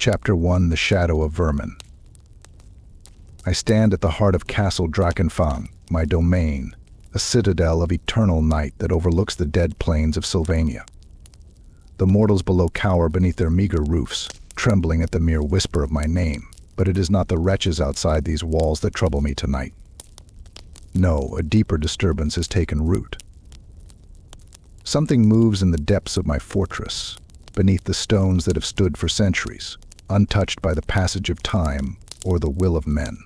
Chapter 1: The Shadow of Vermin. I stand at the heart of Castle Drakenfang, my domain, a citadel of eternal night that overlooks the dead plains of Sylvania. The mortals below cower beneath their meager roofs, trembling at the mere whisper of my name, but it is not the wretches outside these walls that trouble me tonight. No, a deeper disturbance has taken root. Something moves in the depths of my fortress, beneath the stones that have stood for centuries, untouched by the passage of time or the will of men.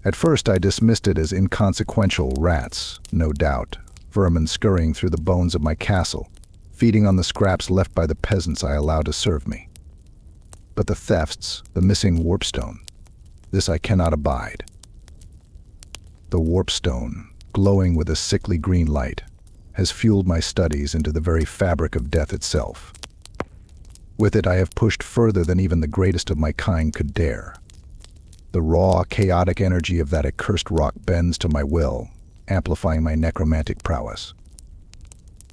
At first I dismissed it as inconsequential rats, no doubt, vermin scurrying through the bones of my castle, feeding on the scraps left by the peasants I allow to serve me. But the thefts, the missing warpstone, this I cannot abide. The warpstone, glowing with a sickly green light, has fueled my studies into the very fabric of death itself. With it I have pushed further than even the greatest of my kind could dare. The raw, chaotic energy of that accursed rock bends to my will, amplifying my necromantic prowess.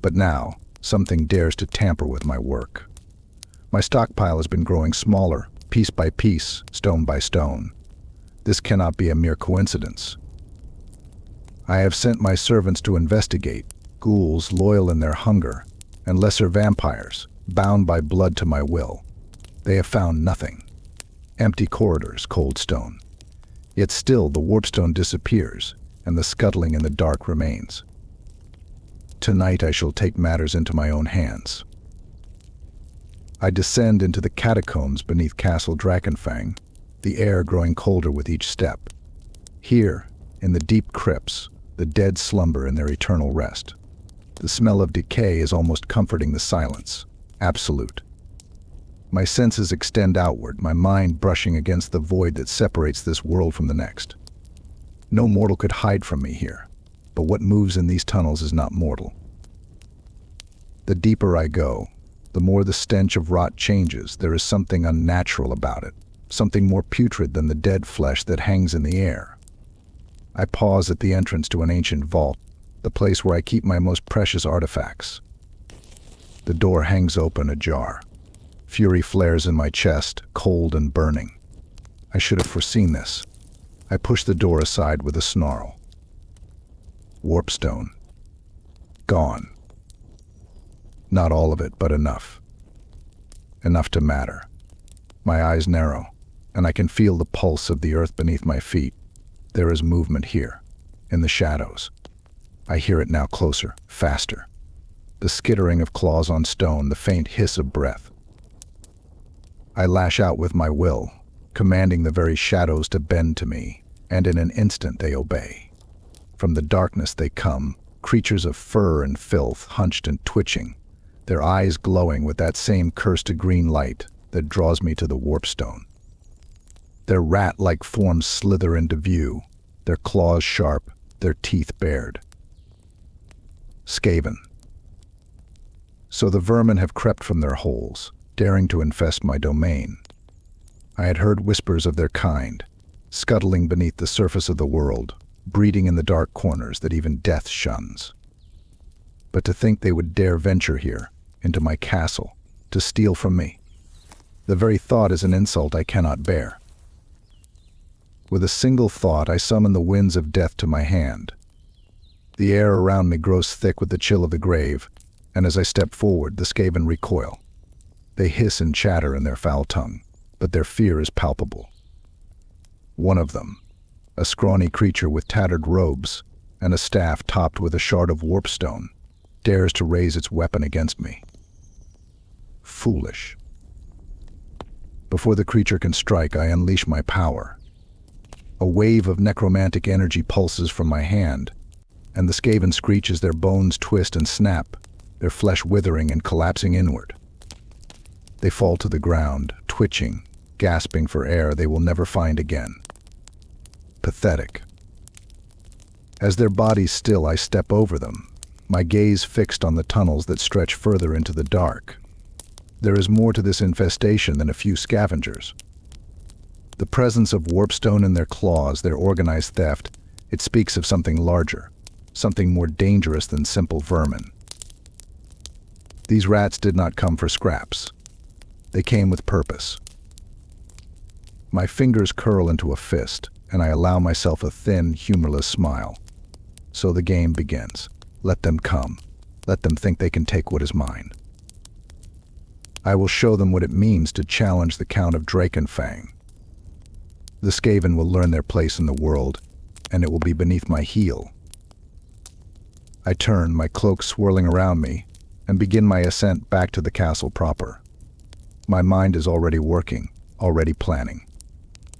But now, something dares to tamper with my work. My stockpile has been growing smaller, piece by piece, stone by stone. This cannot be a mere coincidence. I have sent my servants to investigate, ghouls loyal in their hunger, and lesser vampires, bound by blood to my will. They have found nothing. Empty corridors, cold stone. Yet still the warpstone disappears, and the scuttling in the dark remains. Tonight I shall take matters into my own hands. I descend into the catacombs beneath Castle Drakenfang, the air growing colder with each step. Here, in the deep crypts, the dead slumber in their eternal rest. The smell of decay is almost comforting the silence, absolute. My senses extend outward, my mind brushing against the void that separates this world from the next. No mortal could hide from me here, but what moves in these tunnels is not mortal. The deeper I go, the more the stench of rot changes. There is something unnatural about it, something more putrid than the dead flesh that hangs in the air. I pause at the entrance to an ancient vault, the place where I keep my most precious artifacts. The door hangs open ajar. Fury flares in my chest, cold and burning. I should have foreseen this. I push the door aside with a snarl. Warpstone. Gone. Not all of it, but enough. Enough to matter. My eyes narrow, and I can feel the pulse of the earth beneath my feet. There is movement here, in the shadows. I hear it now closer, faster. The skittering of claws on stone, the faint hiss of breath. I lash out with my will, commanding the very shadows to bend to me, and in an instant they obey. From the darkness they come, creatures of fur and filth, hunched and twitching, their eyes glowing with that same cursed green light that draws me to the warpstone. Their rat-like forms slither into view, their claws sharp, their teeth bared. Skaven. So the vermin have crept from their holes, daring to infest my domain. I had heard whispers of their kind, scuttling beneath the surface of the world, breeding in the dark corners that even death shuns. But to think they would dare venture here, into my castle, to steal from me, the very thought is an insult I cannot bear. With a single thought, I summon the winds of death to my hand. The air around me grows thick with the chill of the grave, and as I step forward, the Skaven recoil. They hiss and chatter in their foul tongue, but their fear is palpable. One of them, a scrawny creature with tattered robes and a staff topped with a shard of warpstone, dares to raise its weapon against me. Foolish. Before the creature can strike, I unleash my power. A wave of necromantic energy pulses from my hand, and the Skaven screech as their bones twist and snap, their flesh withering and collapsing inward. They fall to the ground, twitching, gasping for air they will never find again. Pathetic. As their bodies still, I step over them, my gaze fixed on the tunnels that stretch further into the dark. There is more to this infestation than a few scavengers. The presence of warpstone in their claws, their organized theft, it speaks of something larger, something more dangerous than simple vermin. These rats did not come for scraps. They came with purpose, My fingers curl into a fist, and I allow myself a thin, humorless smile. So the game begins. Let them come. Let them think they can take what is mine. I will show them what it means to challenge the Count of Drakenfang. The Skaven will learn their place in the world, and it will be beneath my heel. I turn, my cloak swirling around me, and begin my ascent back to the castle proper. My mind is already working, already planning.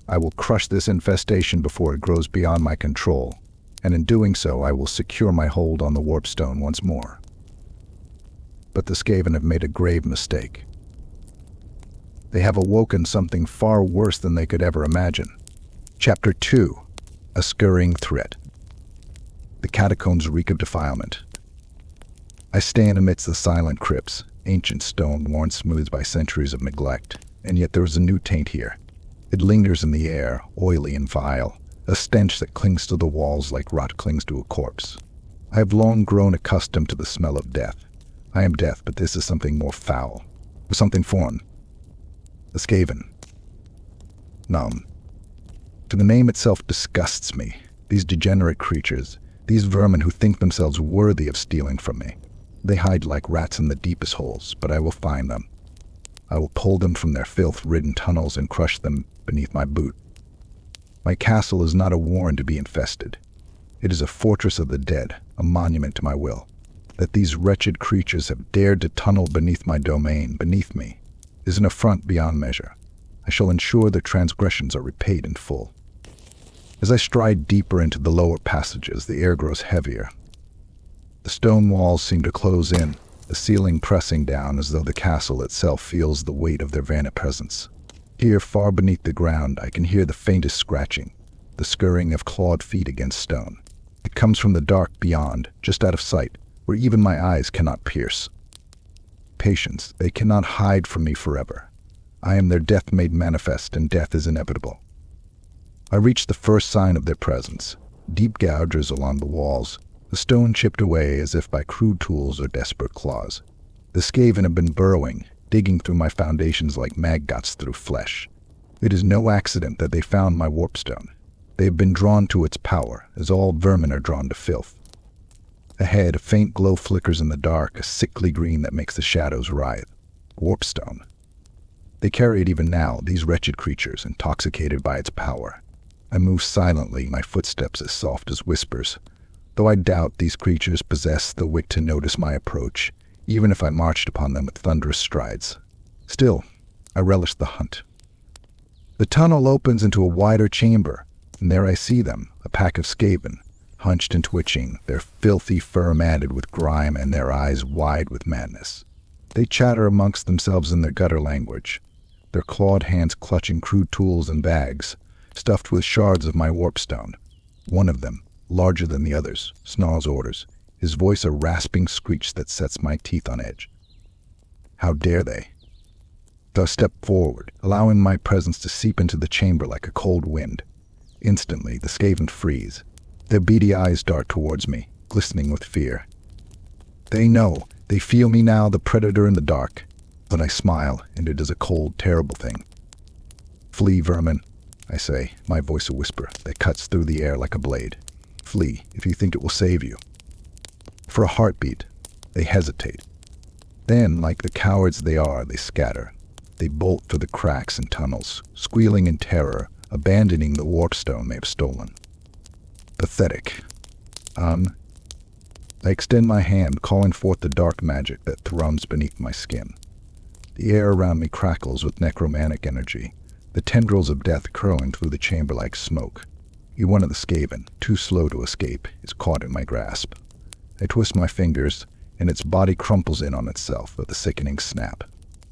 I will crush this infestation before it grows beyond my control, and in doing so I will secure my hold on the warpstone once more. But the Skaven have made a grave mistake. They have awoken something far worse than they could ever imagine. Chapter 2. A Scurrying Threat. The catacombs reek of defilement. I stand amidst the silent crypts, ancient stone worn smooth by centuries of neglect, and yet there is a new taint here. It lingers in the air, oily and vile, a stench that clings to the walls like rot clings to a corpse. I have long grown accustomed to the smell of death. I am death, but this is something more foul, something foreign. The Skaven. Numb. For the name itself disgusts me. These degenerate creatures, these vermin who think themselves worthy of stealing from me. They hide like rats in the deepest holes, but I will find them. I will pull them from their filth-ridden tunnels and crush them beneath my boot. My castle is not a warren to be infested. It is a fortress of the dead, a monument to my will. That these wretched creatures have dared to tunnel beneath my domain, beneath me, is an affront beyond measure. I shall ensure their transgressions are repaid in full. As I stride deeper into the lower passages, the air grows heavier. The stone walls seem to close in, the ceiling pressing down as though the castle itself feels the weight of their vast presence. Here, far beneath the ground, I can hear the faintest scratching, the scurrying of clawed feet against stone. It comes from the dark beyond, just out of sight, where even my eyes cannot pierce. Patience, they cannot hide from me forever. I am their death made manifest, and death is inevitable. I reach the first sign of their presence, deep gouges along the walls, the stone chipped away as if by crude tools or desperate claws. The Skaven have been burrowing, digging through my foundations like maggots through flesh. It is no accident that they found my warpstone. They have been drawn to its power, as all vermin are drawn to filth. Ahead, a faint glow flickers in the dark, a sickly green that makes the shadows writhe. Warpstone. They carry it even now, these wretched creatures, intoxicated by its power. I move silently, my footsteps as soft as whispers. Though I doubt these creatures possess the wit to notice my approach, even if I marched upon them with thunderous strides. Still, I relish the hunt. The tunnel opens into a wider chamber, and there I see them, a pack of Skaven, hunched and twitching, their filthy fur matted with grime and their eyes wide with madness. They chatter amongst themselves in their gutter language, their clawed hands clutching crude tools and bags, stuffed with shards of my warpstone. One of them, larger than the others, snarls orders, his voice a rasping screech that sets my teeth on edge. How dare they? So I step forward, allowing my presence to seep into the chamber like a cold wind. Instantly, the Skaven freeze. Their beady eyes dart towards me, glistening with fear. They know, they feel me now, the predator in the dark. But I smile, and it is a cold, terrible thing. Flee, vermin, I say, my voice a whisper that cuts through the air like a blade. Flee, if you think it will save you. For a heartbeat, they hesitate. Then, like the cowards they are, they scatter. They bolt through the cracks and tunnels, squealing in terror, abandoning the warpstone they have stolen. Pathetic. I extend my hand, calling forth the dark magic that thrums beneath my skin. The air around me crackles with necromantic energy, the tendrils of death curling through the chamber like smoke. One of the Skaven, too slow to escape, is caught in my grasp. I twist my fingers, and its body crumples in on itself with a sickening snap.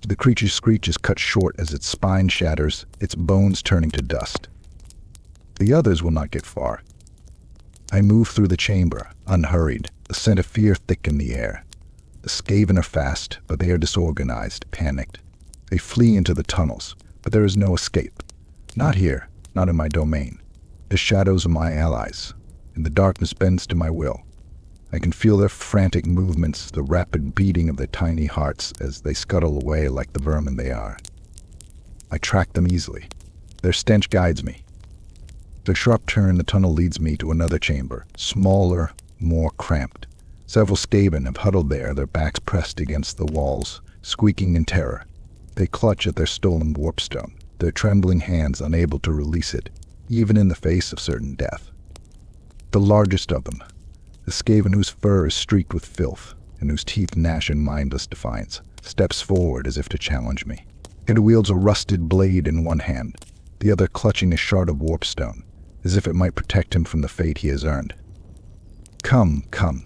The creature's screech is cut short as its spine shatters, its bones turning to dust. The others will not get far. I move through the chamber, unhurried, the scent of fear thick in the air. The Skaven are fast, but they are disorganized, panicked. They flee into the tunnels, but there is no escape. Not here, not in my domain. The shadows are my allies, and the darkness bends to my will. I can feel their frantic movements, the rapid beating of their tiny hearts as they scuttle away like the vermin they are. I track them easily. Their stench guides me. At a sharp turn, the tunnel leads me to another chamber, smaller, more cramped. Several Skaven have huddled there, their backs pressed against the walls, squeaking in terror. They clutch at their stolen warpstone, their trembling hands unable to release it, even in the face of certain death. The largest of them, the Skaven whose fur is streaked with filth, and whose teeth gnash in mindless defiance, steps forward as if to challenge me. It wields a rusted blade in one hand, the other clutching a shard of warpstone, as if it might protect him from the fate he has earned. Come, come,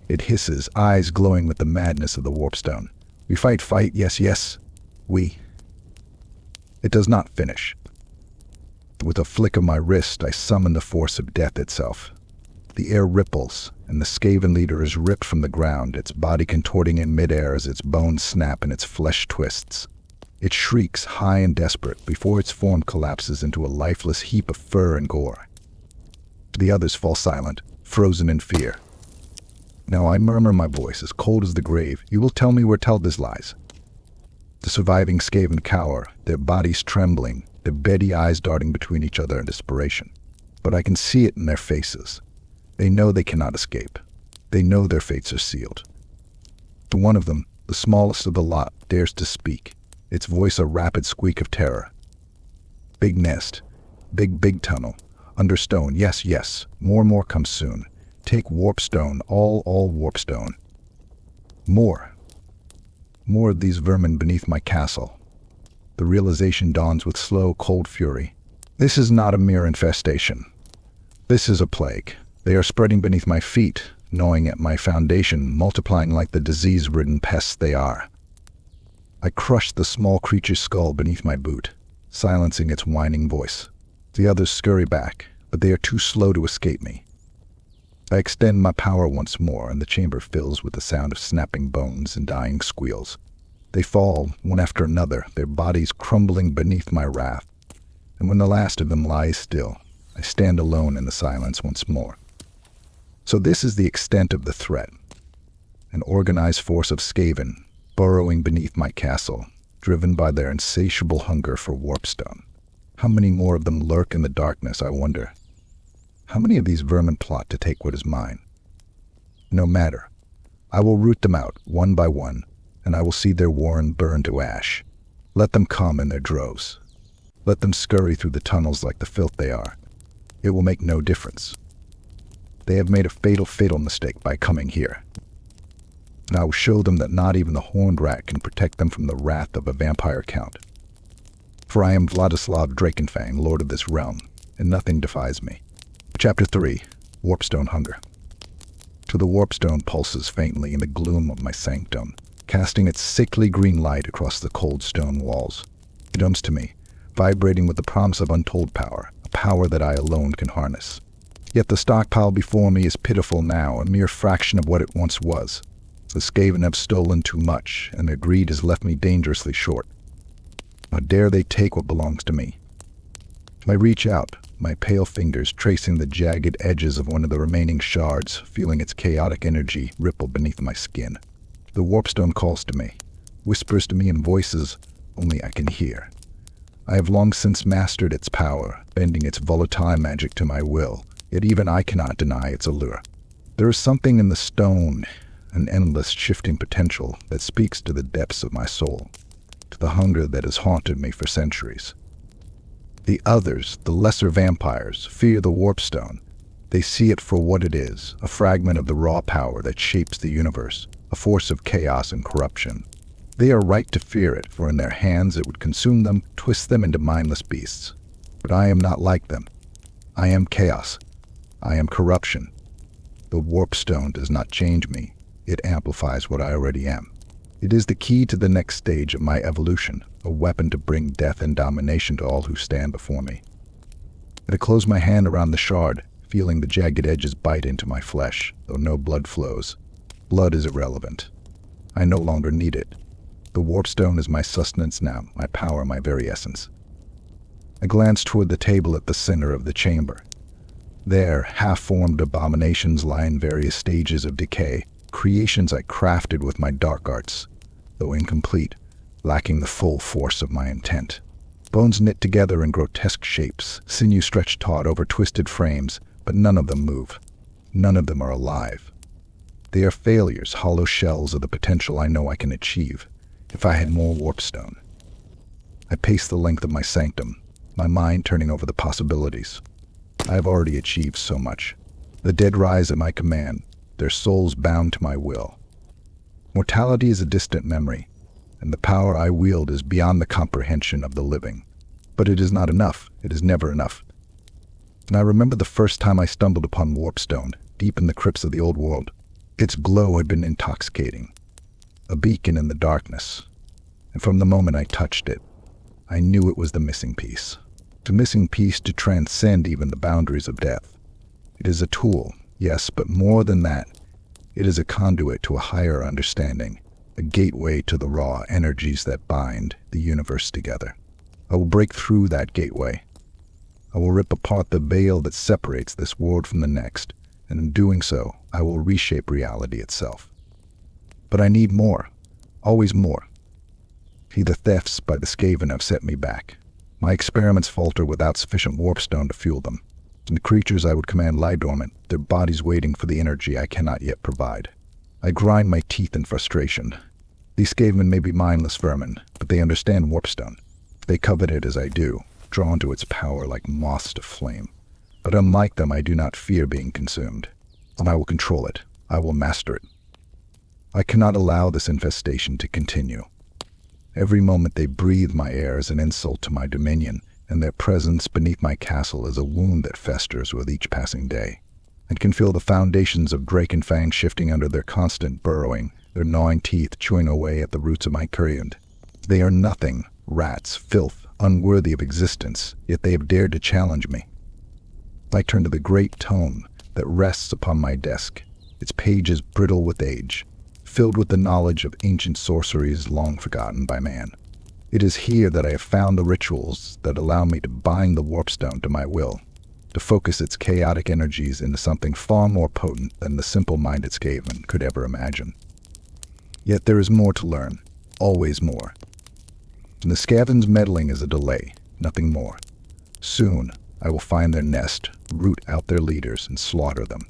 it hisses, eyes glowing with the madness of the warpstone. We fight, yes, yes, we. It does not finish. With a flick of my wrist, I summon the force of death itself. The air ripples, and the Skaven leader is ripped from the ground, its body contorting in midair as its bones snap and its flesh twists. It shrieks, high and desperate, before its form collapses into a lifeless heap of fur and gore. The others fall silent, frozen in fear. Now I murmur my voice, as cold as the grave. You will tell me where Teldis lies. The surviving Skaven cower, their bodies trembling, their beady eyes darting between each other in desperation. But I can see it in their faces. They know they cannot escape. They know their fates are sealed. One of them, the smallest of the lot, dares to speak, its voice a rapid squeak of terror. Big nest, big tunnel, under stone, yes, more comes soon. Take warpstone, all warpstone. More of these vermin beneath my castle. The realization dawns with slow, cold fury. This is not a mere infestation. This is a plague. They are spreading beneath my feet, gnawing at my foundation, multiplying like the disease-ridden pests they are. I crush the small creature's skull beneath my boot, silencing its whining voice. The others scurry back, but they are too slow to escape me. I extend my power once more, and the chamber fills with the sound of snapping bones and dying squeals. They fall, one after another, their bodies crumbling beneath my wrath. And when the last of them lies still, I stand alone in the silence once more. So this is the extent of the threat. An organized force of Skaven, burrowing beneath my castle, driven by their insatiable hunger for warpstone. How many more of them lurk in the darkness, I wonder? How many of these vermin plot to take what is mine? No matter. I will root them out, one by one, and I will see their warren burn to ash. Let them come in their droves. Let them scurry through the tunnels like the filth they are. It will make no difference. They have made a fatal mistake by coming here. And I will show them that not even the horned rat can protect them from the wrath of a vampire count. For I am Vladislav Drakenfang, lord of this realm, and nothing defies me. Chapter 3. Warpstone Hunger. To the warpstone pulses faintly in the gloom of my sanctum, casting its sickly green light across the cold stone walls. It comes to me, vibrating with the promise of untold power, a power that I alone can harness. Yet the stockpile before me is pitiful now, a mere fraction of what it once was. The Skaven have stolen too much, and their greed has left me dangerously short. How dare they take what belongs to me? I reach out, my pale fingers tracing the jagged edges of one of the remaining shards, feeling its chaotic energy ripple beneath my skin. The warpstone calls to me, whispers to me in voices only I can hear. I have long since mastered its power, bending its volatile magic to my will, yet even I cannot deny its allure. There is something in the stone, an endless shifting potential that speaks to the depths of my soul, to the hunger that has haunted me for centuries. The others, the lesser vampires, fear the warpstone. They see it for what it is, a fragment of the raw power that shapes the universe, a force of chaos and corruption. They are right to fear it, for in their hands it would consume them, twist them into mindless beasts. But I am not like them. I am chaos. I am corruption. The warpstone does not change me. It amplifies what I already am. It is the key to the next stage of my evolution, a weapon to bring death and domination to all who stand before me. I close my hand around the shard, feeling the jagged edges bite into my flesh, though no blood flows. Blood is irrelevant. I no longer need it. The warpstone is my sustenance now, my power, my very essence. I glance toward the table at the center of the chamber. There, half-formed abominations lie in various stages of decay, creations I crafted with my dark arts, though incomplete, lacking the full force of my intent. Bones knit together in grotesque shapes, sinew stretched taut over twisted frames, but none of them move. None of them are alive. They are failures, hollow shells of the potential I know I can achieve, if I had more warpstone. I pace the length of my sanctum, my mind turning over the possibilities. I have already achieved so much. The dead rise at my command, their souls bound to my will. Mortality is a distant memory, and the power I wield is beyond the comprehension of the living. But it is not enough. It is never enough. And I remember the first time I stumbled upon warpstone, deep in the crypts of the old world. Its glow had been intoxicating, a beacon in the darkness. And from the moment I touched it, I knew it was the missing piece. The missing piece to transcend even the boundaries of death. It is a tool, yes, but more than that, it is a conduit to a higher understanding, a gateway to the raw energies that bind the universe together. I will break through that gateway. I will rip apart the veil that separates this world from the next, and in doing so, I will reshape reality itself. But I need more, always more. The thefts by the Skaven have set me back. My experiments falter without sufficient warpstone to fuel them. And the creatures I would command lie dormant, their bodies waiting for the energy I cannot yet provide. I grind my teeth in frustration. These Skaven may be mindless vermin, but they understand warpstone. They covet it as I do, drawn to its power like moths to flame. But unlike them, I do not fear being consumed. And I will control it. I will master it. I cannot allow this infestation to continue. Every moment they breathe my air is an insult to my dominion, and their presence beneath my castle is a wound that festers with each passing day. I can feel the foundations of Drakenfang shifting under their constant burrowing, their gnawing teeth chewing away at the roots of my current. They are nothing, rats, filth, unworthy of existence, yet they have dared to challenge me. I turn to the great tome that rests upon my desk, its pages brittle with age, filled with the knowledge of ancient sorceries long forgotten by man. It is here that I have found the rituals that allow me to bind the warpstone to my will, to focus its chaotic energies into something far more potent than the simple-minded Skaven could ever imagine. Yet there is more to learn, always more. And the Skaven's meddling is a delay, nothing more. Soon, I will find their nest, root out their leaders, and slaughter them.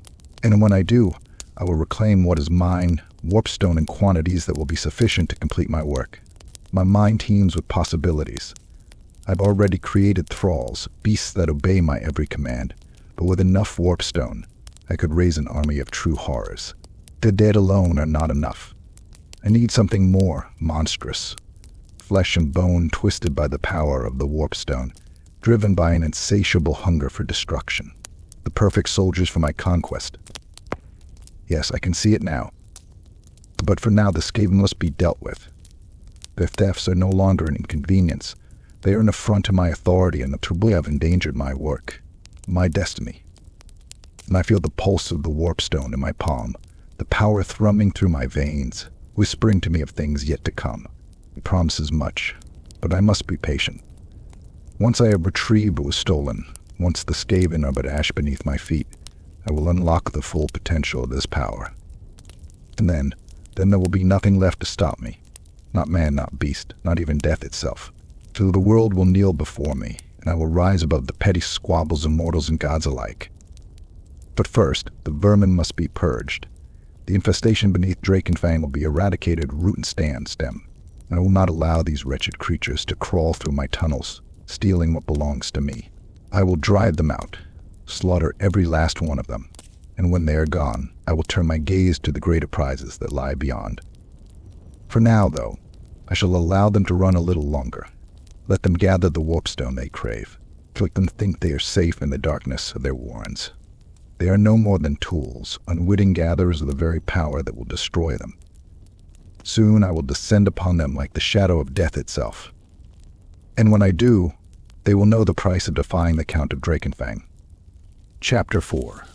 And when I do, I will reclaim what is mine, warpstone in quantities that will be sufficient to complete my work. My mind teems with possibilities. I've already created thralls, beasts that obey my every command, but with enough warpstone, I could raise an army of true horrors. The dead alone are not enough. I need something more monstrous. Flesh and bone twisted by the power of the warpstone, driven by an insatiable hunger for destruction. The perfect soldiers for my conquest. Yes, I can see it now. But for now, the Skaven must be dealt with. Their thefts are no longer an inconvenience. They are an affront to my authority and truly have endangered my work, my destiny. And I feel the pulse of the warpstone in my palm, the power thrumming through my veins, whispering to me of things yet to come. It promises much, but I must be patient. Once I have retrieved what was stolen, once the Skaven are but ash beneath my feet, I will unlock the full potential of this power. And then there will be nothing left to stop me. Not man, not beast, not even death itself. So the world will kneel before me, and I will rise above the petty squabbles of mortals and gods alike. But first, the vermin must be purged. The infestation beneath Drakenfang will be eradicated root and stem. I will not allow these wretched creatures to crawl through my tunnels, stealing what belongs to me. I will drive them out, slaughter every last one of them, and when they are gone, I will turn my gaze to the greater prizes that lie beyond. For now, though, I shall allow them to run a little longer. Let them gather the warpstone they crave. Let them think they are safe in the darkness of their warrens. They are no more than tools, unwitting gatherers of the very power that will destroy them. Soon I will descend upon them like the shadow of death itself. And when I do, they will know the price of defying the Count of Drakenfang. Chapter 4.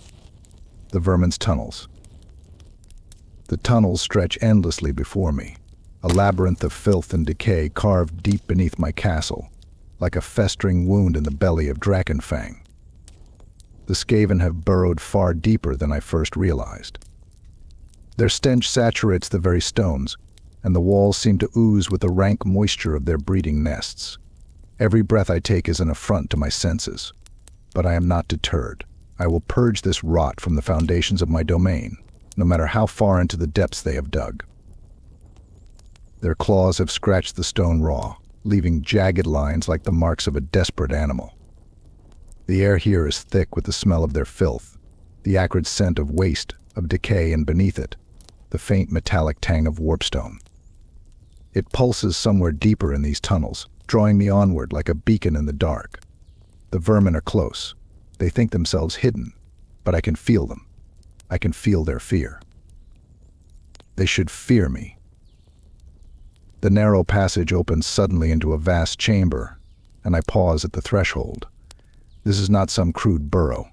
The Vermin's Tunnels. The tunnels stretch endlessly before me, a labyrinth of filth and decay carved deep beneath my castle, like a festering wound in the belly of Drakenfang. The Skaven have burrowed far deeper than I first realized. Their stench saturates the very stones, and the walls seem to ooze with the rank moisture of their breeding nests. Every breath I take is an affront to my senses. But I am not deterred. I will purge this rot from the foundations of my domain, no matter how far into the depths they have dug. Their claws have scratched the stone raw, leaving jagged lines like the marks of a desperate animal. The air here is thick with the smell of their filth, the acrid scent of waste, of decay, and beneath it, the faint metallic tang of warpstone. It pulses somewhere deeper in these tunnels, drawing me onward like a beacon in the dark. The vermin are close. They think themselves hidden, but I can feel them. I can feel their fear. They should fear me. The narrow passage opens suddenly into a vast chamber, and I pause at the threshold. This is not some crude burrow.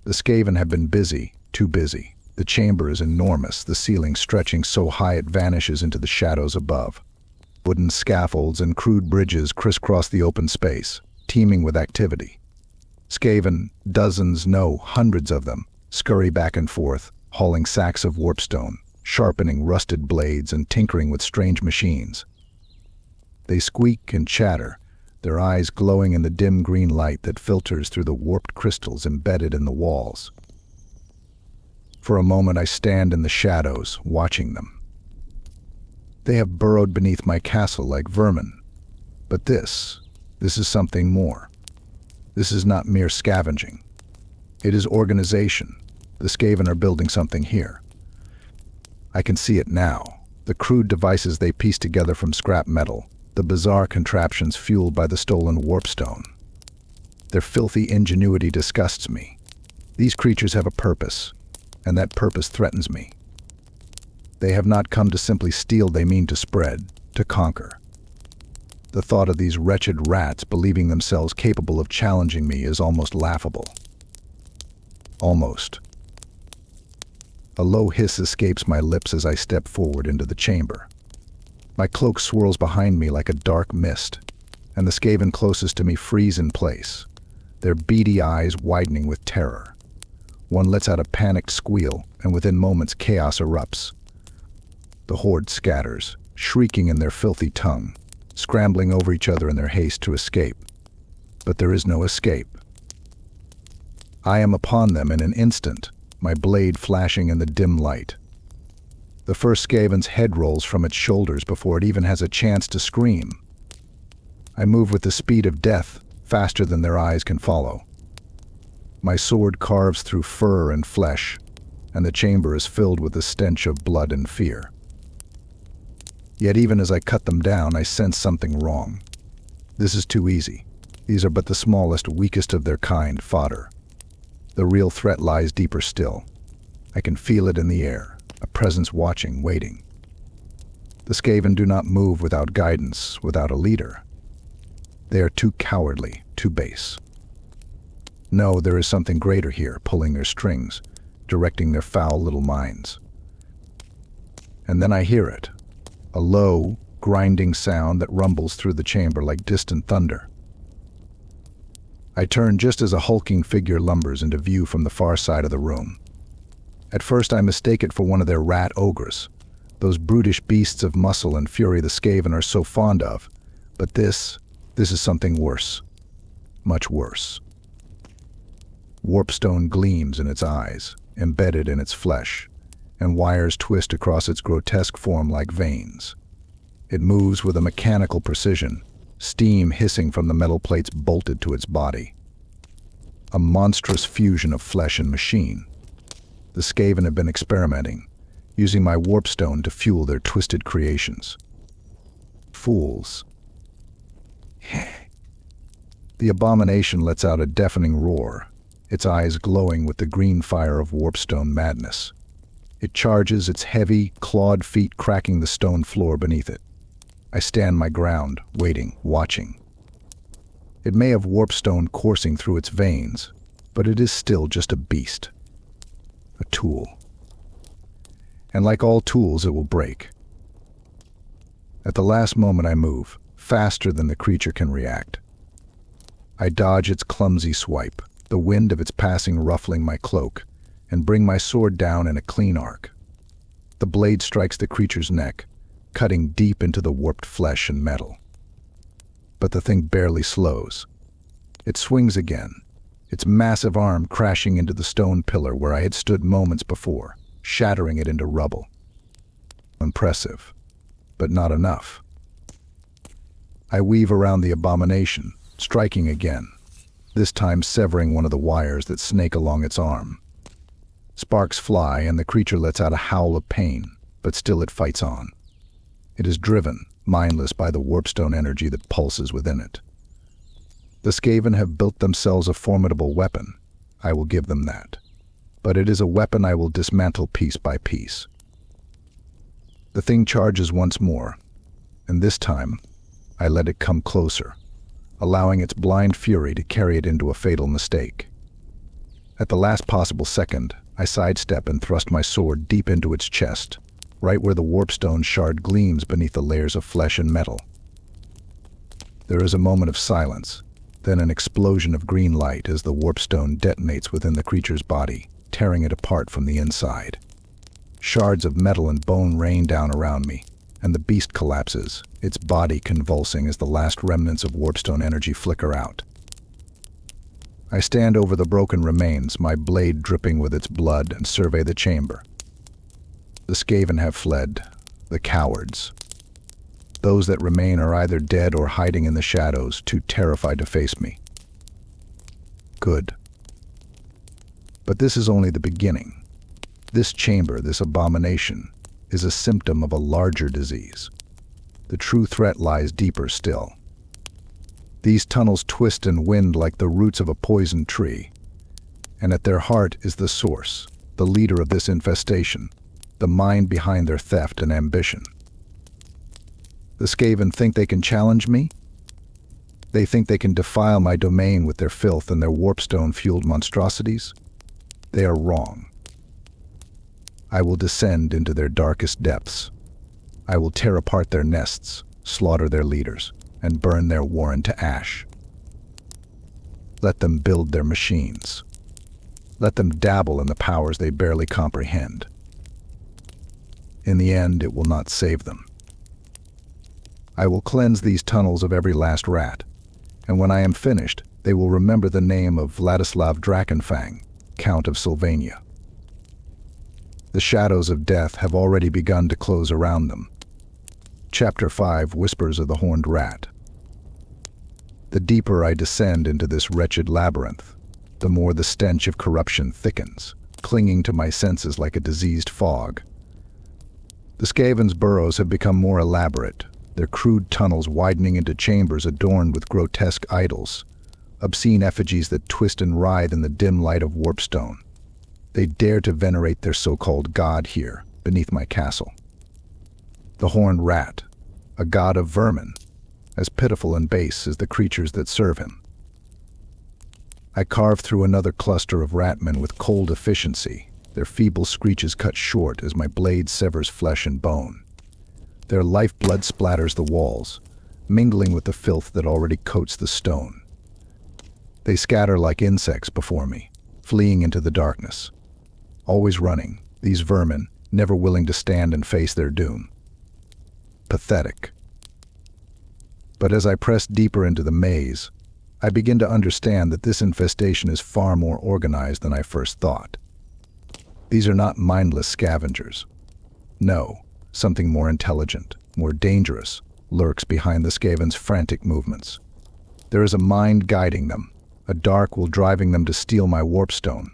The Skaven have been busy, too busy. The chamber is enormous, the ceiling stretching so high it vanishes into the shadows above. Wooden scaffolds and crude bridges crisscross the open space, teeming with activity. Skaven, dozens, no, hundreds of them, scurry back and forth, hauling sacks of warpstone, sharpening rusted blades and tinkering with strange machines. They squeak and chatter, their eyes glowing in the dim green light that filters through the warped crystals embedded in the walls. For a moment I stand in the shadows, watching them. They have burrowed beneath my castle like vermin. But this is something more. This is not mere scavenging. It is organization. The Skaven are building something here. I can see it now. The crude devices they piece together from scrap metal, the bizarre contraptions fueled by the stolen warpstone. Their filthy ingenuity disgusts me. These creatures have a purpose, and that purpose threatens me. They have not come to simply steal, they mean to spread, to conquer. The thought of these wretched rats believing themselves capable of challenging me is almost laughable. Almost. A low hiss escapes my lips as I step forward into the chamber. My cloak swirls behind me like a dark mist, and the Skaven closest to me freeze in place, their beady eyes widening with terror. One lets out a panicked squeal, and within moments chaos erupts. The horde scatters, shrieking in their filthy tongue, scrambling over each other in their haste to escape. But there is no escape. I am upon them in an instant, my blade flashing in the dim light. The first Skaven's head rolls from its shoulders before it even has a chance to scream. I move with the speed of death, faster than their eyes can follow. My sword carves through fur and flesh, and the chamber is filled with the stench of blood and fear. Yet even as I cut them down, I sense something wrong. This is too easy. These are but the smallest, weakest of their kind fodder. The real threat lies deeper still. I can feel it in the air, a presence watching, waiting. The Skaven do not move without guidance, without a leader. They are too cowardly, too base. No, there is something greater here, pulling their strings, directing their foul little minds. And then I hear it, a low, grinding sound that rumbles through the chamber like distant thunder. I turn just as a hulking figure lumbers into view from the far side of the room. At first I mistake it for one of their rat ogres, those brutish beasts of muscle and fury the Skaven are so fond of, but this is something worse, much worse. Warpstone gleams in its eyes, embedded in its flesh, and wires twist across its grotesque form like veins. It moves with a mechanical precision, steam hissing from the metal plates bolted to its body. A monstrous fusion of flesh and machine. The Skaven have been experimenting, using my warpstone to fuel their twisted creations. Fools. The abomination lets out a deafening roar, its eyes glowing with the green fire of warpstone madness. It charges, its heavy, clawed feet cracking the stone floor beneath it. I stand my ground, waiting, watching. It may have warpstone coursing through its veins, but it is still just a beast. A tool. And like all tools, it will break. At the last moment I move, faster than the creature can react. I dodge its clumsy swipe, the wind of its passing ruffling my cloak, and bring my sword down in a clean arc. The blade strikes the creature's neck, cutting deep into the warped flesh and metal. but the thing barely slows. It swings again, its massive arm crashing into the stone pillar where I had stood moments before, shattering it into rubble. Impressive, but not enough. I weave around the abomination, striking again, this time severing one of the wires that snake along its arm. Sparks fly and the creature lets out a howl of pain, but still it fights on. It is driven, mindless by the warpstone energy that pulses within it. The Skaven have built themselves a formidable weapon. I will give them that. But it is a weapon I will dismantle piece by piece. The thing charges once more, and this time, I let it come closer, allowing its blind fury to carry it into a fatal mistake. At the last possible second, I sidestep and thrust my sword deep into its chest, right where the warpstone shard gleams beneath the layers of flesh and metal. There is a moment of silence, then an explosion of green light as the warpstone detonates within the creature's body, tearing it apart from the inside. Shards of metal and bone rain down around me, and the beast collapses, its body convulsing as the last remnants of warpstone energy flicker out. I stand over the broken remains, my blade dripping with its blood, and survey the chamber. The Skaven have fled, the cowards. Those that remain are either dead or hiding in the shadows, too terrified to face me. Good. But this is only the beginning. This chamber, this abomination, is a symptom of a larger disease. The true threat lies deeper still. These tunnels twist and wind like the roots of a poisoned tree, and at their heart is the source, the leader of this infestation, the mind behind their theft and ambition. The Skaven think they can challenge me? They think they can defile my domain with their filth and their warpstone-fueled monstrosities? They are wrong. I will descend into their darkest depths. I will tear apart their nests, slaughter their leaders, and burn their warren to ash. Let them build their machines. Let them dabble in the powers they barely comprehend. In the end, it will not save them. I will cleanse these tunnels of every last rat, and when I am finished, they will remember the name of Vladislav Drakenfang, Count of Sylvania. The shadows of death have already begun to close around them. Chapter 5, Whispers of the Horned Rat. The deeper I descend into this wretched labyrinth, the more the stench of corruption thickens, clinging to my senses like a diseased fog. The Skaven's burrows have become more elaborate, their crude tunnels widening into chambers adorned with grotesque idols, obscene effigies that twist and writhe in the dim light of warpstone. They dare to venerate their so-called god here, beneath my castle. The horned rat, a god of vermin, as pitiful and base as the creatures that serve him. I carve through another cluster of ratmen with cold efficiency, their feeble screeches cut short as my blade severs flesh and bone. Their lifeblood splatters the walls, mingling with the filth that already coats the stone. They scatter like insects before me, fleeing into the darkness. Always running, these vermin, never willing to stand and face their doom. Pathetic. But as I press deeper into the maze, I begin to understand that this infestation is far more organized than I first thought. These are not mindless scavengers. No, something more intelligent, more dangerous, lurks behind the Skaven's frantic movements. There is a mind guiding them, a dark will driving them to steal my warpstone,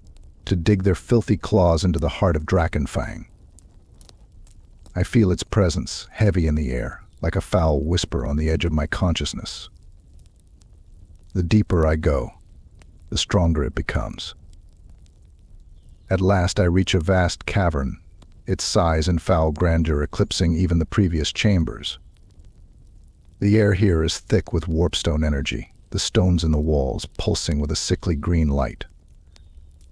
to dig their filthy claws into the heart of Drakenfang. I feel its presence, heavy in the air, like a foul whisper on the edge of my consciousness. The deeper I go, the stronger it becomes. At last I reach a vast cavern, its size and foul grandeur eclipsing even the previous chambers. The air here is thick with warpstone energy, the stones in the walls pulsing with a sickly green light.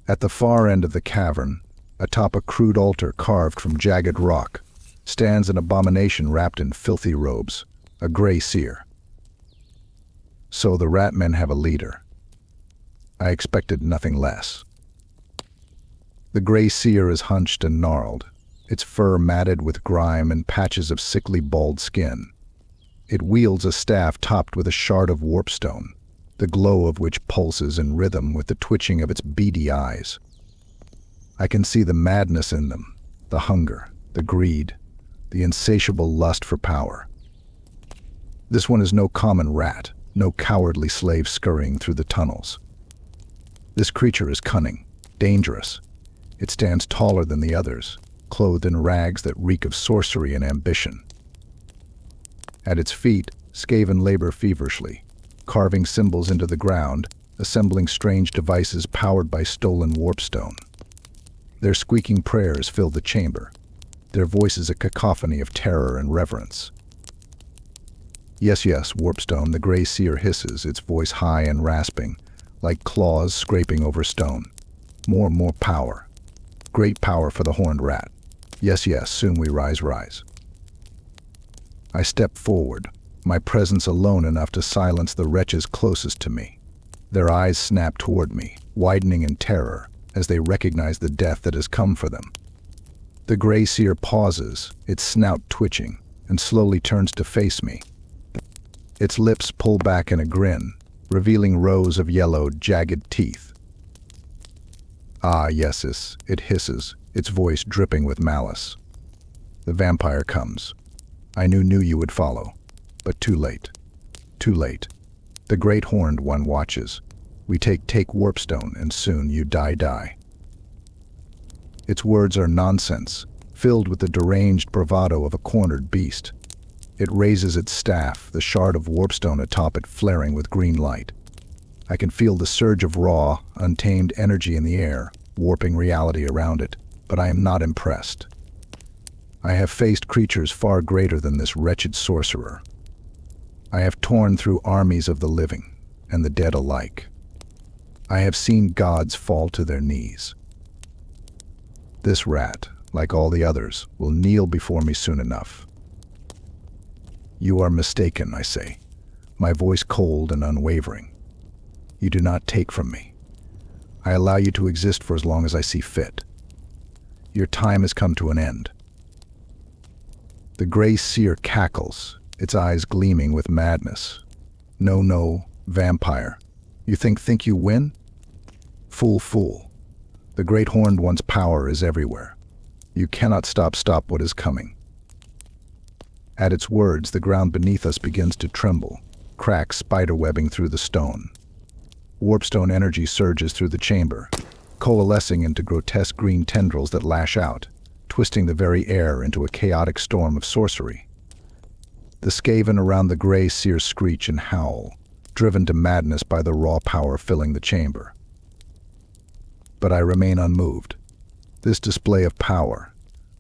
At the far end of the cavern, atop a crude altar carved from jagged rock, stands an abomination wrapped in filthy robes, a gray seer. So the ratmen have a leader. I expected nothing less. The gray seer is hunched and gnarled, its fur matted with grime and patches of sickly bald skin. It wields a staff topped with a shard of warpstone, the glow of which pulses in rhythm with the twitching of its beady eyes. I can see the madness in them, the hunger, the greed, the insatiable lust for power. This one is no common rat, no cowardly slave scurrying through the tunnels. This creature is cunning, dangerous. It stands taller than the others, clothed in rags that reek of sorcery and ambition. At its feet, Skaven labor feverishly, carving symbols into the ground, assembling strange devices powered by stolen warpstone. Their squeaking prayers fill the chamber, their voices a cacophony of terror and reverence. Yes, yes, warpstone, the gray seer hisses, its voice high and rasping, like claws scraping over stone. More power. Great power for the horned rat. Yes, yes, soon we rise. I step forward, my presence alone enough to silence the wretches closest to me. Their eyes snap toward me, widening in terror, as they recognize the death that has come for them. The gray seer pauses, its snout twitching, and slowly turns to face me. Its lips pull back in a grin, revealing rows of yellow, jagged teeth. Ah, yes, it hisses, its voice dripping with malice. The vampire comes. I knew you would follow, but too late. Too late. The great horned one watches. We take warpstone, and soon you die. Its words are nonsense, filled with the deranged bravado of a cornered beast. It raises its staff, the shard of warpstone atop it flaring with green light. I can feel the surge of raw, untamed energy in the air, warping reality around it, but I am not impressed. I have faced creatures far greater than this wretched sorcerer. I have torn through armies of the living and the dead alike. I have seen gods fall to their knees. This rat, like all the others, will kneel before me soon enough. You are mistaken, I say, my voice cold and unwavering. You do not take from me. I allow you to exist for as long as I see fit. Your time has come to an end. The gray seer cackles, its eyes gleaming with madness. No, vampire. You think you win? Fool. The great horned one's power is everywhere. You cannot stop what is coming. At its words, the ground beneath us begins to tremble, cracks spiderwebbing through the stone. Warpstone energy surges through the chamber, coalescing into grotesque green tendrils that lash out, twisting the very air into a chaotic storm of sorcery. The Skaven around the gray seer screech and howl, driven to madness by the raw power filling the chamber. But I remain unmoved. This display of power,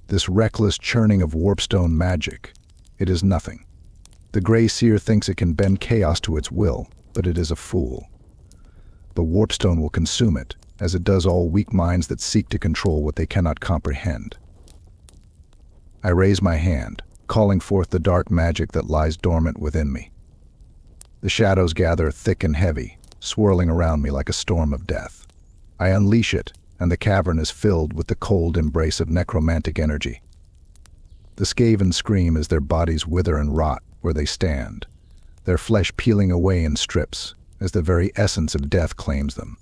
this reckless churning of warpstone magic, it is nothing. The gray seer thinks it can bend chaos to its will, but it is a fool. The warpstone will consume it, as it does all weak minds that seek to control what they cannot comprehend. I raise my hand, calling forth the dark magic that lies dormant within me. The shadows gather thick and heavy, swirling around me like a storm of death. I unleash it, and the cavern is filled with the cold embrace of necromantic energy. The Skaven scream as their bodies wither and rot where they stand, their flesh peeling away in strips as the very essence of death claims them.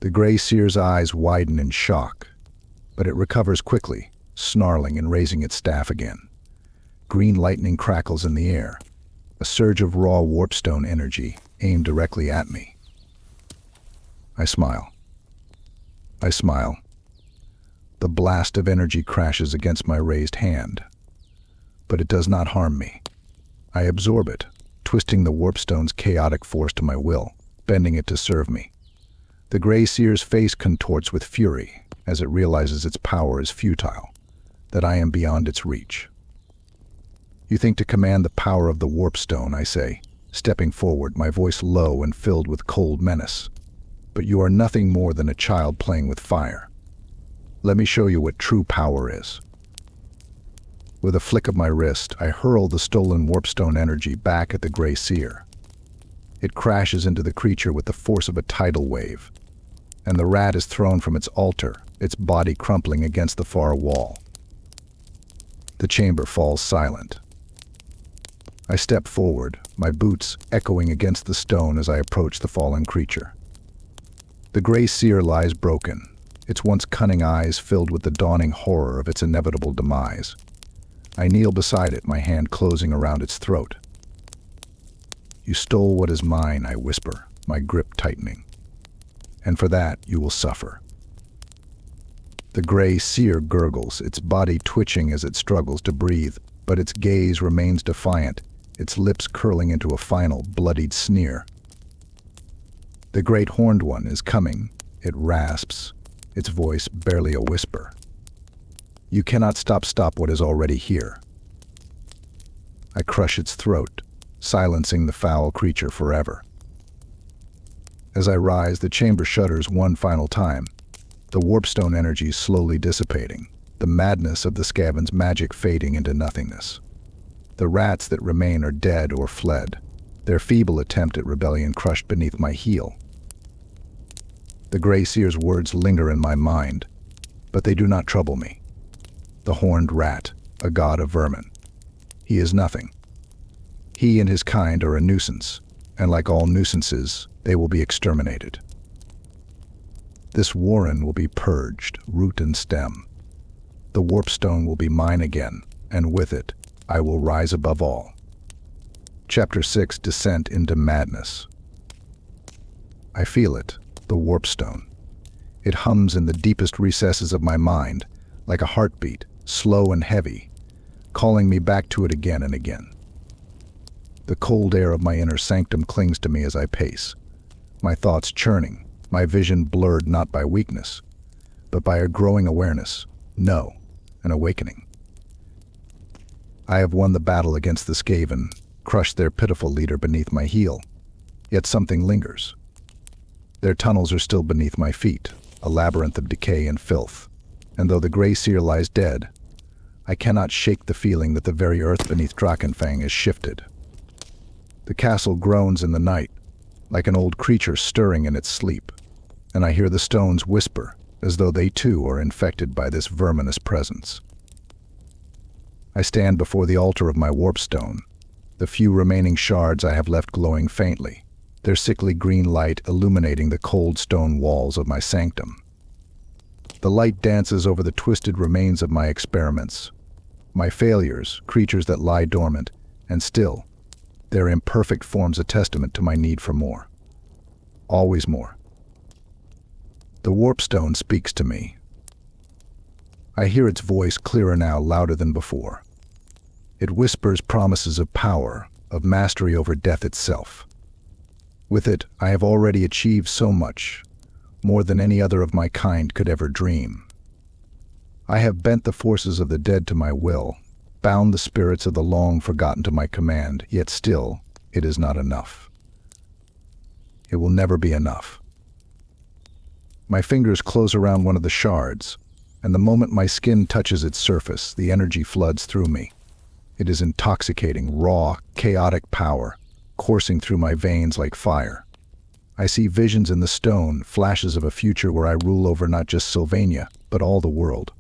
The gray seer's eyes widen in shock, but it recovers quickly, snarling and raising its staff again. Green lightning crackles in the air, a surge of raw warpstone energy aimed directly at me. I smile. The blast of energy crashes against my raised hand, but it does not harm me. I absorb it, twisting the warpstone's chaotic force to my will, bending it to serve me. The gray seer's face contorts with fury as it realizes its power is futile, that I am beyond its reach. You think to command the power of the warpstone, I say, stepping forward, my voice low and filled with cold menace. But you are nothing more than a child playing with fire. Let me show you what true power is. With a flick of my wrist, I hurl the stolen warpstone energy back at the gray seer. It crashes into the creature with the force of a tidal wave, and the rat is thrown from its altar, its body crumpling against the far wall. The chamber falls silent. I step forward, my boots echoing against the stone as I approach the fallen creature. The gray seer lies broken, its once cunning eyes filled with the dawning horror of its inevitable demise. I kneel beside it, my hand closing around its throat. "You stole what is mine," I whisper, my grip tightening. "And for that you will suffer." The gray seer gurgles, its body twitching as it struggles to breathe, but its gaze remains defiant, its lips curling into a final, bloodied sneer. The great horned one is coming, it rasps, its voice barely a whisper. "You cannot stop what is already here." I crush its throat, silencing the foul creature forever. As I rise, the chamber shudders one final time, the warpstone energy slowly dissipating, the madness of the Skaven's magic fading into nothingness. The rats that remain are dead or fled, their feeble attempt at rebellion crushed beneath my heel. The gray seer's words linger in my mind, but they do not trouble me. The horned rat, a god of vermin. He is nothing. He and his kind are a nuisance, and like all nuisances, they will be exterminated. This warren will be purged, root and stem. The warpstone will be mine again, and with it, I will rise above all. Chapter 6: Descent into Madness. I feel it, the warpstone. It hums in the deepest recesses of my mind, like a heartbeat, slow and heavy, calling me back to it again and again. The cold air of my inner sanctum clings to me as I pace, my thoughts churning, my vision blurred not by weakness, but by a growing awareness, no, an awakening. I have won the battle against the Skaven, crushed their pitiful leader beneath my heel, yet something lingers. Their tunnels are still beneath my feet, a labyrinth of decay and filth, and though the gray seer lies dead, I cannot shake the feeling that the very earth beneath Drakenfang is shifted. The castle groans in the night, like an old creature stirring in its sleep, and I hear the stones whisper, as though they too are infected by this verminous presence. I stand before the altar of my warpstone, the few remaining shards I have left glowing faintly, their sickly green light illuminating the cold stone walls of my sanctum. The light dances over the twisted remains of my experiments, my failures, creatures that lie dormant, and still, their imperfect forms a testament to my need for more. Always more. The warpstone speaks to me. I hear its voice clearer now, louder than before. It whispers promises of power, of mastery over death itself. With it, I have already achieved so much, more than any other of my kind could ever dream. I have bent the forces of the dead to my will, bound the spirits of the long forgotten to my command, yet still, it is not enough. It will never be enough. My fingers close around one of the shards, and the moment my skin touches its surface, the energy floods through me. It is intoxicating, raw, chaotic power, coursing through my veins like fire. I see visions in the stone, flashes of a future where I rule over not just Sylvania, but all the world.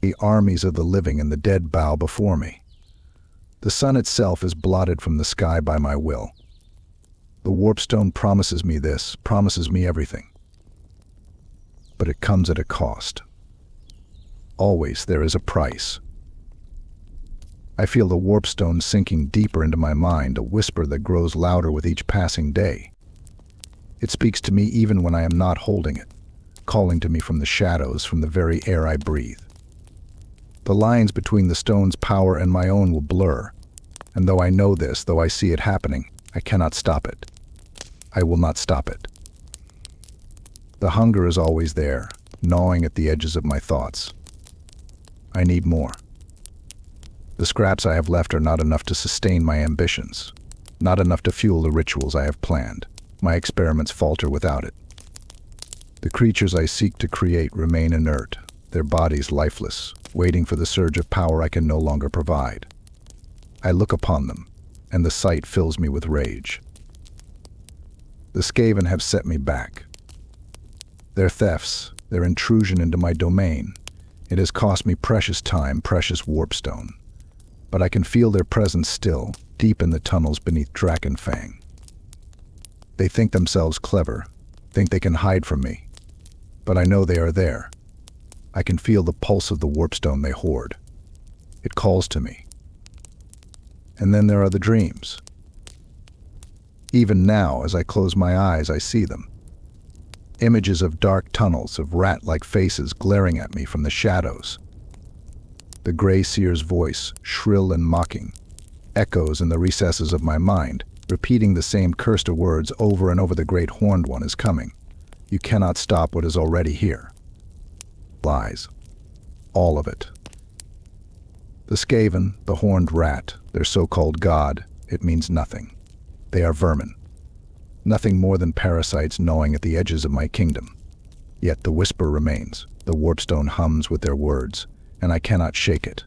The armies of the living and the dead bow before me. The sun itself is blotted from the sky by my will. The warpstone promises me this, promises me everything. But it comes at a cost. Always there is a price. I feel the warpstone sinking deeper into my mind, a whisper that grows louder with each passing day. It speaks to me even when I am not holding it, calling to me from the shadows, from the very air I breathe. The lines between the stone's power and my own will blur, and though I know this, though I see it happening, I cannot stop it. I will not stop it. The hunger is always there, gnawing at the edges of my thoughts. I need more. The scraps I have left are not enough to sustain my ambitions, not enough to fuel the rituals I have planned. My experiments falter without it. The creatures I seek to create remain inert, their bodies lifeless, waiting for the surge of power I can no longer provide. I look upon them, and the sight fills me with rage. The Skaven have set me back. Their thefts, their intrusion into my domain, it has cost me precious time, precious warpstone. But I can feel their presence still, deep in the tunnels beneath Drakenfang. They think themselves clever, think they can hide from me. But I know they are there. I can feel the pulse of the warpstone they hoard. It calls to me. And then there are the dreams. Even now, as I close my eyes, I see them. Images of dark tunnels, of rat-like faces glaring at me from the shadows. The gray seer's voice, shrill and mocking, echoes in the recesses of my mind, repeating the same cursed words over and over. The great horned one is coming. You cannot stop what is already here. Lies. All of it. The Skaven, the horned rat, their so-called god, it means nothing. They are vermin. Nothing more than parasites gnawing at the edges of my kingdom. Yet the whisper remains, the warpstone hums with their words, and I cannot shake it.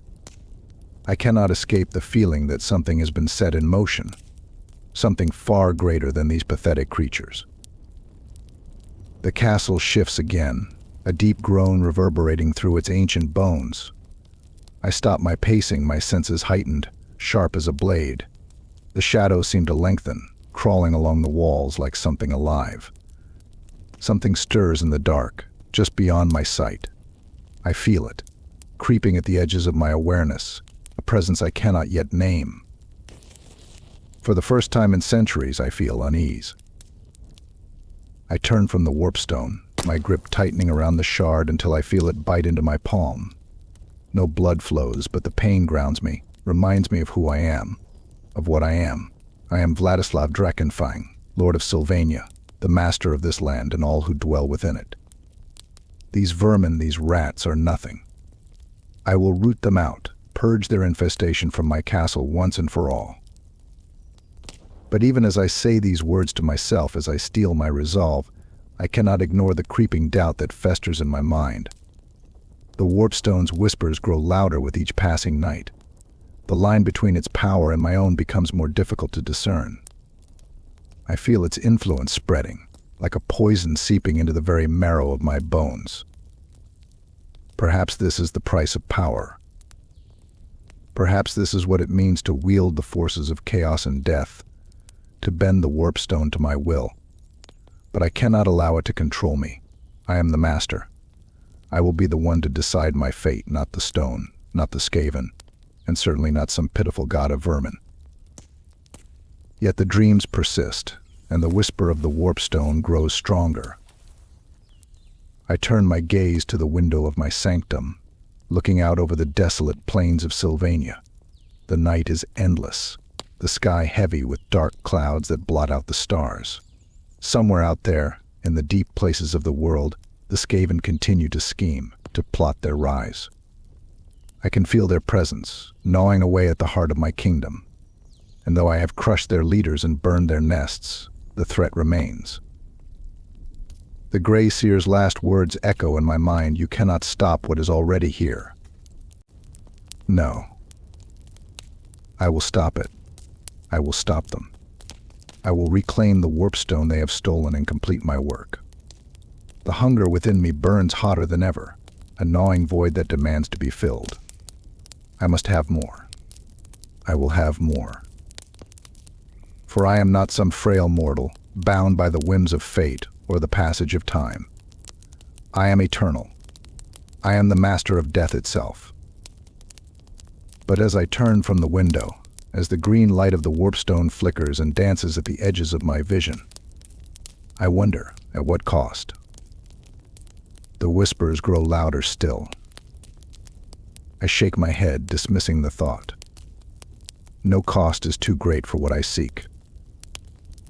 I cannot escape the feeling that something has been set in motion, something far greater than these pathetic creatures. The castle shifts again, a deep groan reverberating through its ancient bones. I stop my pacing, my senses heightened, sharp as a blade. The shadows seem to lengthen, crawling along the walls like something alive. Something stirs in the dark, just beyond my sight. I feel it, creeping at the edges of my awareness, a presence I cannot yet name. For the first time in centuries, I feel unease. I turn from the warpstone, my grip tightening around the shard until I feel it bite into my palm. No blood flows, but the pain grounds me, reminds me of who I am, of what I am. I am Vladislav Drakenfang, Lord of Sylvania, the master of this land and all who dwell within it. These vermin, these rats, are nothing. I will root them out, purge their infestation from my castle once and for all. But even as I say these words to myself, as I steel my resolve, I cannot ignore the creeping doubt that festers in my mind. The warpstone's whispers grow louder with each passing night. The line between its power and my own becomes more difficult to discern. I feel its influence spreading, like a poison seeping into the very marrow of my bones. Perhaps this is the price of power. Perhaps this is what it means to wield the forces of chaos and death, to bend the warpstone to my will. But I cannot allow it to control me. I am the master. I will be the one to decide my fate, not the stone, not the Skaven, and certainly not some pitiful god of vermin. Yet the dreams persist, and the whisper of the warpstone grows stronger. I turn my gaze to the window of my sanctum, looking out over the desolate plains of Sylvania. The night is endless, the sky heavy with dark clouds that blot out the stars. Somewhere out there, in the deep places of the world, the Skaven continue to scheme, to plot their rise. I can feel their presence, gnawing away at the heart of my kingdom. And though I have crushed their leaders and burned their nests, the threat remains. The Grey Seer's last words echo in my mind, "You cannot stop what is already here." No. I will stop it. I will stop them. I will reclaim the warpstone they have stolen and complete my work. The hunger within me burns hotter than ever, a gnawing void that demands to be filled. I must have more. I will have more. For I am not some frail mortal, bound by the whims of fate or the passage of time. I am eternal. I am the master of death itself. But as I turn from the window, as the green light of the warpstone flickers and dances at the edges of my vision, I wonder at what cost. The whispers grow louder still. I shake my head, dismissing the thought. No cost is too great for what I seek.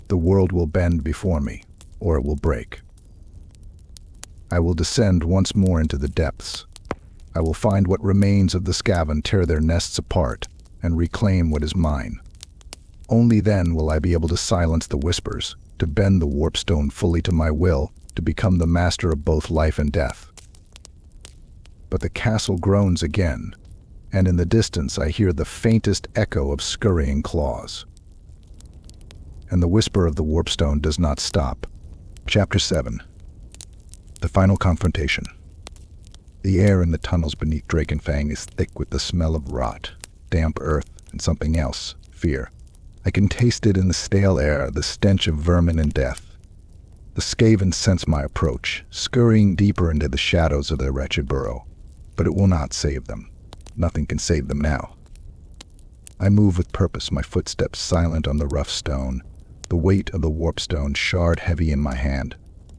The world will bend before me, or it will break. I will descend once more into the depths. I will find what remains of the Skaven, tear their nests apart, and reclaim what is mine. Only then will I be able to silence the whispers, to bend the warpstone fully to my will, to become the master of both life and death. But the castle groans again, and in the distance I hear the faintest echo of scurrying claws. And the whisper of the warpstone does not stop. Chapter 7. The Final Confrontation. The air in the tunnels beneath Drakenfang is thick with the smell of rot, damp earth, and something else, fear. I can taste it in the stale air, the stench of vermin and death. The Skaven sense my approach, scurrying deeper into the shadows of their wretched burrow. But it will not save them. Nothing can save them now. I move with purpose, my footsteps silent on the rough stone, the weight of the warpstone shard heavy in my hand.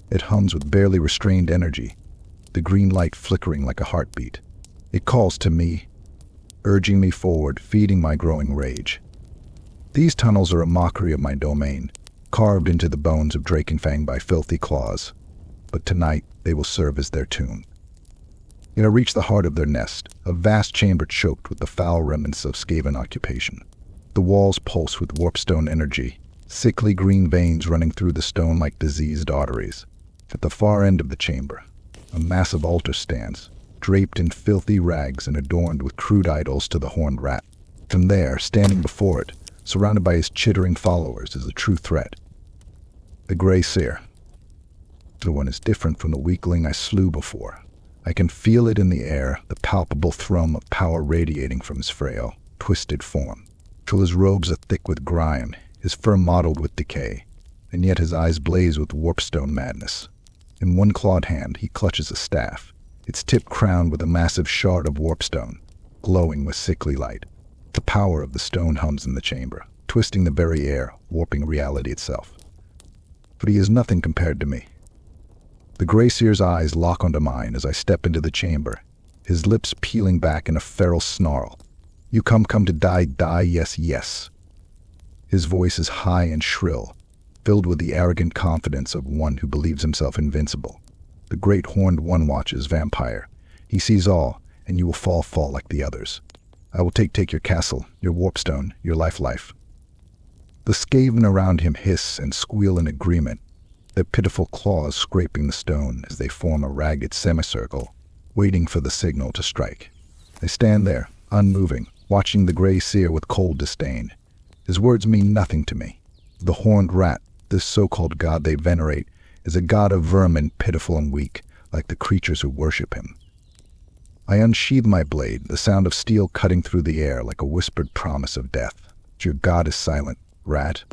It hums with barely restrained energy, the green light flickering like a heartbeat. It calls to me, urging me forward, feeding my growing rage. These tunnels are a mockery of my domain, carved into the bones of Drakenfang by filthy claws. But tonight they will serve as their tomb. Yet I reach the heart of their nest, a vast chamber choked with the foul remnants of Skaven occupation. The walls pulse with warpstone energy, sickly green veins running through the stone like diseased arteries. At the far end of the chamber, a massive altar stands, draped in filthy rags and adorned with crude idols to the horned rat. From there, standing before it, surrounded by his chittering followers, is a true threat. The Grey Seer. The one is different from the weakling I slew before. I can feel it in the air, the palpable thrum of power radiating from his frail, twisted form. Till his robes are thick with grime, his fur mottled with decay, and yet his eyes blaze with warpstone madness. In one clawed hand he clutches a staff, its tip crowned with a massive shard of warpstone, glowing with sickly light. The power of the stone hums in the chamber, twisting the very air, warping reality itself. But he is nothing compared to me. The Grey Seer's eyes lock onto mine as I step into the chamber, his lips peeling back in a feral snarl. You come to die, yes, yes. His voice is high and shrill, filled with the arrogant confidence of one who believes himself invincible. The great horned one watches vampire. He sees all, and you will fall like the others. I will take your castle, your warpstone, your life. The Skaven around him hiss and squeal in agreement, their pitiful claws scraping the stone as they form a ragged semicircle, waiting for the signal to strike. They stand there, unmoving, watching the Grey Seer with cold disdain. His words mean nothing to me. The horned rat, this so-called god they venerate, is a god of vermin, pitiful and weak, like the creatures who worship him. I unsheathe my blade, the sound of steel cutting through the air like a whispered promise of death. Your god is silent, rat,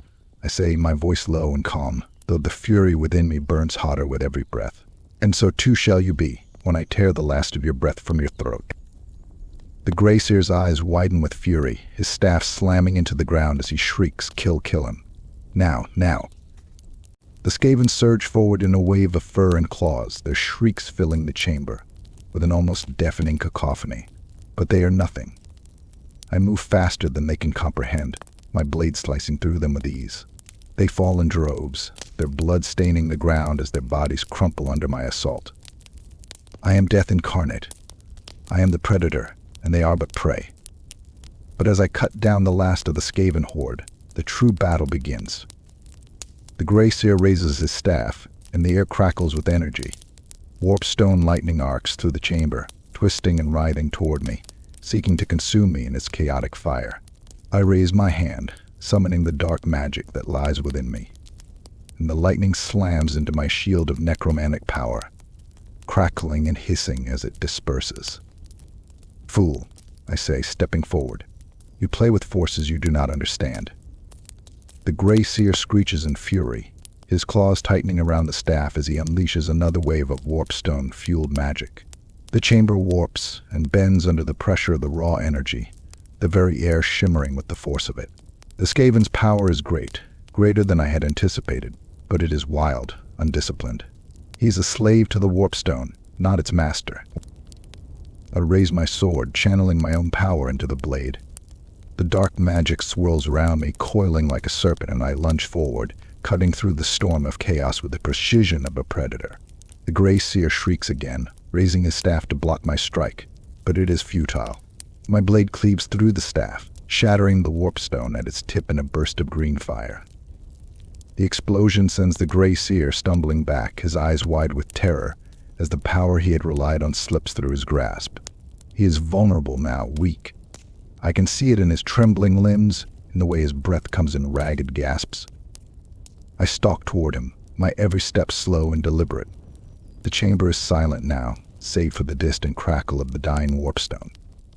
I say, my voice low and calm, though the fury within me burns hotter with every breath. And so too shall you be, when I tear the last of your breath from your throat. The Grey Seer's eyes widen with fury, his staff slamming into the ground as he shrieks, kill him. Now. The Skaven surge forward in a wave of fur and claws, their shrieks filling the chamber, with an almost deafening cacophony. But they are nothing. I move faster than they can comprehend, my blade slicing through them with ease. They fall in droves, their blood staining the ground as their bodies crumple under my assault. I am death incarnate. I am the predator, and they are but prey. But as I cut down the last of the Skaven horde, the true battle begins. The Grey Seer raises his staff, and the air crackles with energy. Warpstone lightning arcs through the chamber, twisting and writhing toward me, seeking to consume me in its chaotic fire. I raise my hand, summoning the dark magic that lies within me, and the lightning slams into my shield of necromantic power, crackling and hissing as it disperses. Fool, I say, stepping forward. You play with forces you do not understand. The Grey Seer screeches in fury, his claws tightening around the staff as he unleashes another wave of warpstone-fueled magic. The chamber warps and bends under the pressure of the raw energy, the very air shimmering with the force of it. The Skaven's power is great, greater than I had anticipated, but it is wild, undisciplined. He is a slave to the warpstone, not its master. I raise my sword, channeling my own power into the blade. The dark magic swirls around me, coiling like a serpent, and I lunge forward, cutting through the storm of chaos with the precision of a predator. The Grey Seer shrieks again, raising his staff to block my strike, but it is futile. My blade cleaves through the staff, shattering the warpstone at its tip in a burst of green fire. The explosion sends the Grey Seer stumbling back, his eyes wide with terror, as the power he had relied on slips through his grasp. He is vulnerable now, weak. I can see it in his trembling limbs, in the way his breath comes in ragged gasps. I stalk toward him, my every step slow and deliberate. The chamber is silent now, save for the distant crackle of the dying warpstone.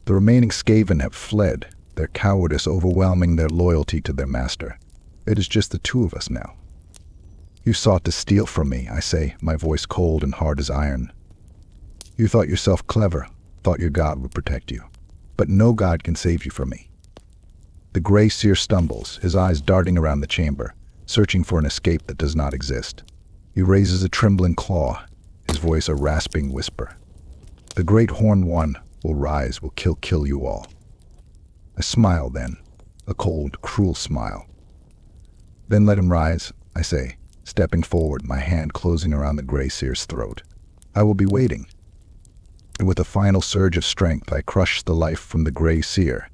The remaining Skaven have fled, their cowardice overwhelming their loyalty to their master. It is just the two of us now. You sought to steal from me, I say, my voice cold and hard as iron. You thought yourself clever, thought your god would protect you. But no god can save you from me. The gray seer stumbles, his eyes darting around the chamber, searching for an escape that does not exist. He raises a trembling claw, his voice a rasping whisper. The great horned one will rise, will kill you all. I smile then, a cold, cruel smile. Then let him rise, I say, stepping forward, my hand closing around the gray seer's throat. I will be waiting. And with a final surge of strength, I crush the life from the gray seer,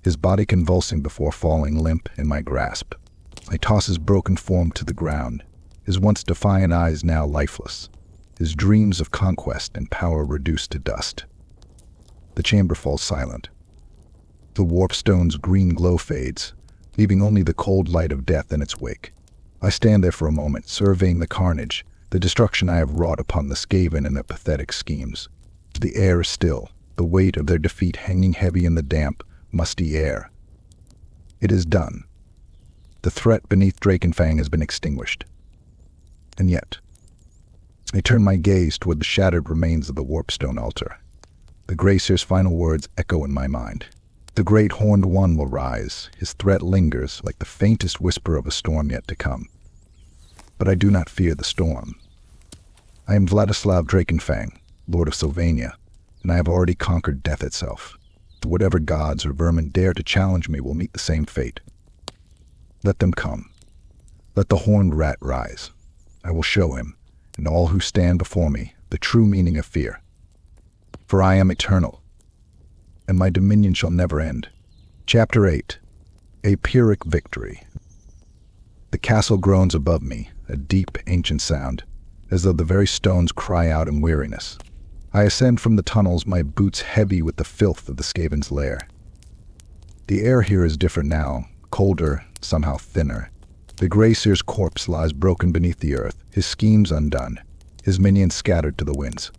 his body convulsing before falling limp in my grasp. I toss his broken form to the ground, his once defiant eyes now lifeless, his dreams of conquest and power reduced to dust. The chamber falls silent. The warpstone's green glow fades, leaving only the cold light of death in its wake. I stand there for a moment, surveying the carnage, the destruction I have wrought upon the Skaven and their pathetic schemes. The air is still, the weight of their defeat hanging heavy in the damp, musty air. It is done. The threat beneath Drakenfang has been extinguished. And yet, I turn my gaze toward the shattered remains of the warpstone altar. The gray seer's final words echo in my mind. The great horned one will rise. His threat lingers like the faintest whisper of a storm yet to come. But I do not fear the storm. I am Vladislav Drakenfang, Lord of Sylvania, and I have already conquered death itself. Whatever gods or vermin dare to challenge me will meet the same fate. Let them come. Let the horned rat rise. I will show him, and all who stand before me, the true meaning of fear. For I am eternal, and my dominion shall never end. Chapter 8. AIC Victory. The castle groans above me, a deep, ancient sound, as though the very stones cry out in weariness. I ascend from the tunnels, my boots heavy with the filth of the Skaven's lair. The air here is different now, colder, somehow thinner. The gray seer's corpse lies broken beneath the earth, his schemes undone, his minions scattered to the winds.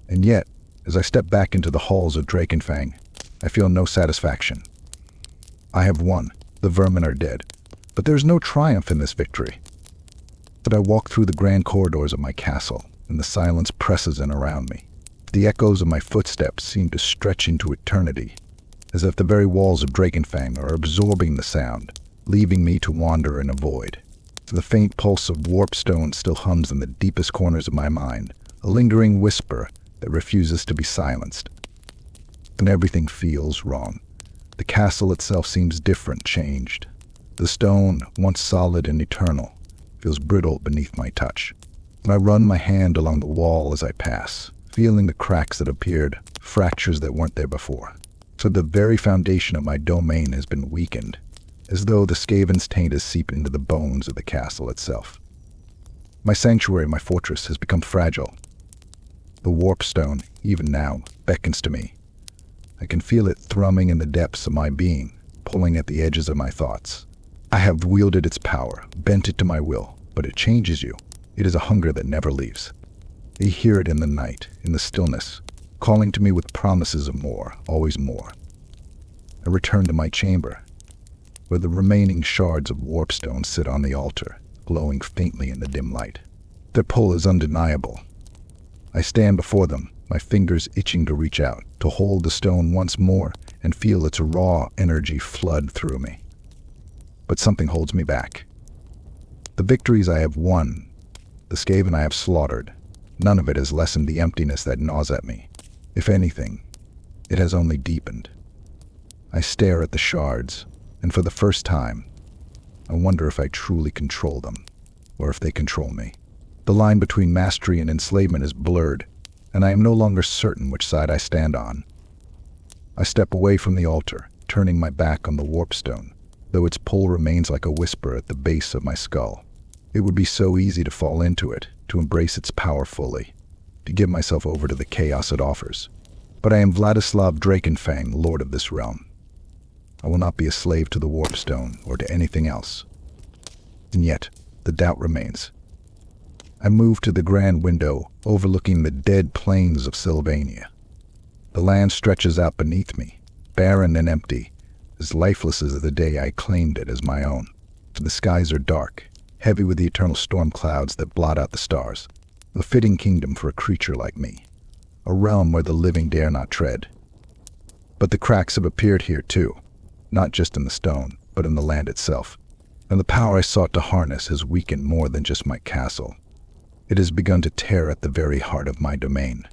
And yet, as I step back into the halls of Drakenfang, I feel no satisfaction. I have won, the vermin are dead, but there is no triumph in this victory. But I walk through the grand corridors of my castle, and the silence presses in around me. The echoes of my footsteps seem to stretch into eternity, as if the very walls of Drakenfang are absorbing the sound, leaving me to wander in a void. The faint pulse of warpstone still hums in the deepest corners of my mind, a lingering whisper that refuses to be silenced. And everything feels wrong. The castle itself seems different, changed. The stone, once solid and eternal, feels brittle beneath my touch. I run my hand along the wall as I pass, feeling the cracks that appeared, fractures that weren't there before. So the very foundation of my domain has been weakened, as though the Skaven's taint has seeped into the bones of the castle itself. My sanctuary, my fortress, has become fragile. The warpstone, even now, beckons to me. I can feel it thrumming in the depths of my being, pulling at the edges of my thoughts. I have wielded its power, bent it to my will, but it changes you. It is a hunger that never leaves. You hear it in the night, in the stillness, calling to me with promises of more, always more. I return to my chamber, where the remaining shards of warpstone sit on the altar, glowing faintly in the dim light. Their pull is undeniable. I stand before them, my fingers itching to reach out, to hold the stone once more and feel its raw energy flood through me. But something holds me back. The victories I have won, the Skaven I have slaughtered, none of it has lessened the emptiness that gnaws at me. If anything, it has only deepened. I stare at the shards, and for the first time, I wonder if I truly control them, or if they control me. The line between mastery and enslavement is blurred, and I am no longer certain which side I stand on. I step away from the altar, turning my back on the warpstone, though its pull remains like a whisper at the base of my skull. It would be so easy to fall into it, to embrace its power fully, to give myself over to the chaos it offers. But I am Vladislav Drakenfang, lord of this realm. I will not be a slave to the warpstone or to anything else. And yet, the doubt remains. I move to the grand window overlooking the dead plains of Sylvania. The land stretches out beneath me, barren and empty, as lifeless as the day I claimed it as my own. The skies are dark, heavy with the eternal storm clouds that blot out the stars. A fitting kingdom for a creature like me, a realm where the living dare not tread. But the cracks have appeared here too, not just in the stone, but in the land itself. And the power I sought to harness has weakened more than just my castle. It has begun to tear at the very heart of my domain.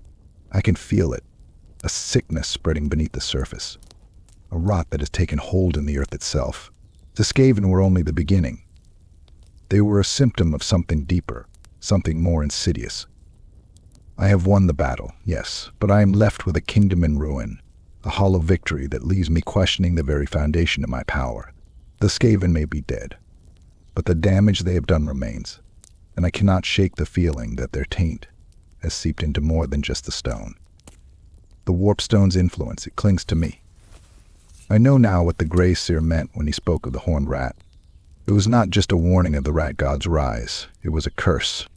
I can feel it, a sickness spreading beneath the surface, a rot that has taken hold in the earth itself. The Skaven were only the beginning. They were a symptom of something deeper, something more insidious. I have won the battle, yes, but I am left with a kingdom in ruin, a hollow victory that leaves me questioning the very foundation of my power. The Skaven may be dead, but the damage they have done remains, and I cannot shake the feeling that their taint has seeped into more than just the stone. The warpstone's influence, it clings to me. I know now what the Grey Seer meant when he spoke of the horned rat. It was not just a warning of the rat god's rise, it was a curse.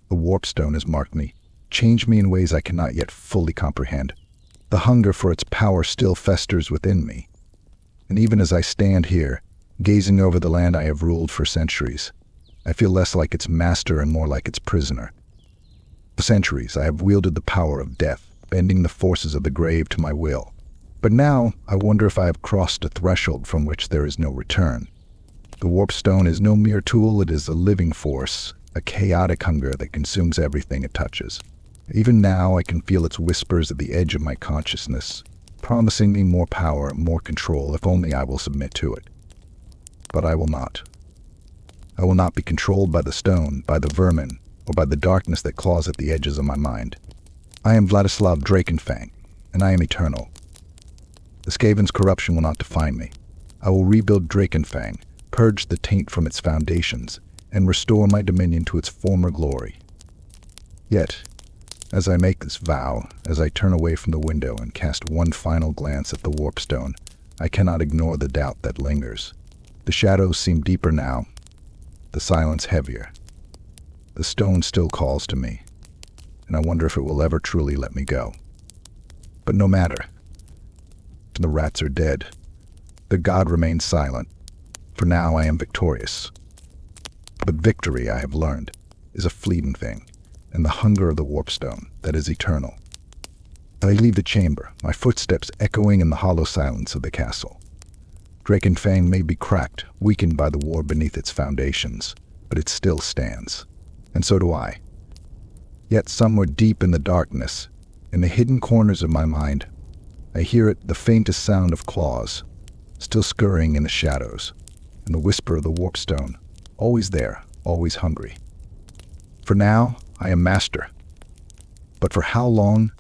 The warpstone has marked me, changed me in ways I cannot yet fully comprehend. The hunger for its power still festers within me. And even as I stand here, gazing over the land I have ruled for centuries, I feel less like its master and more like its prisoner. For centuries I have wielded the power of death, bending the forces of the grave to my will. But now I wonder if I have crossed a threshold from which there is no return. The warpstone is no mere tool, it is a living force, a chaotic hunger that consumes everything it touches. Even now I can feel its whispers at the edge of my consciousness, promising me more power, more control, if only I will submit to it. But I will not. I will not be controlled by the stone, by the vermin, or by the darkness that claws at the edges of my mind. I am Vladislav Drakenfang, and I am eternal. The Skaven's corruption will not define me. I will rebuild Drakenfang, purge the taint from its foundations, and restore my dominion to its former glory. Yet, as I make this vow, as I turn away from the window and cast one final glance at the warpstone, I cannot ignore the doubt that lingers. The shadows seem deeper now, the silence heavier. The stone still calls to me, and I wonder if it will ever truly let me go. But no matter. The rats are dead. The god remains silent. For now I am victorious. But victory, I have learned, is a fleeting thing, and the hunger of the warpstone that is eternal. I leave the chamber, my footsteps echoing in the hollow silence of the castle. Drakenfang may be cracked, weakened by the war beneath its foundations, but it still stands. And so do I. Yet somewhere deep in the darkness, in the hidden corners of my mind, I hear it, the faintest sound of claws, still scurrying in the shadows, and the whisper of the warpstone, always there, always hungry. For now, I am master. But for how long,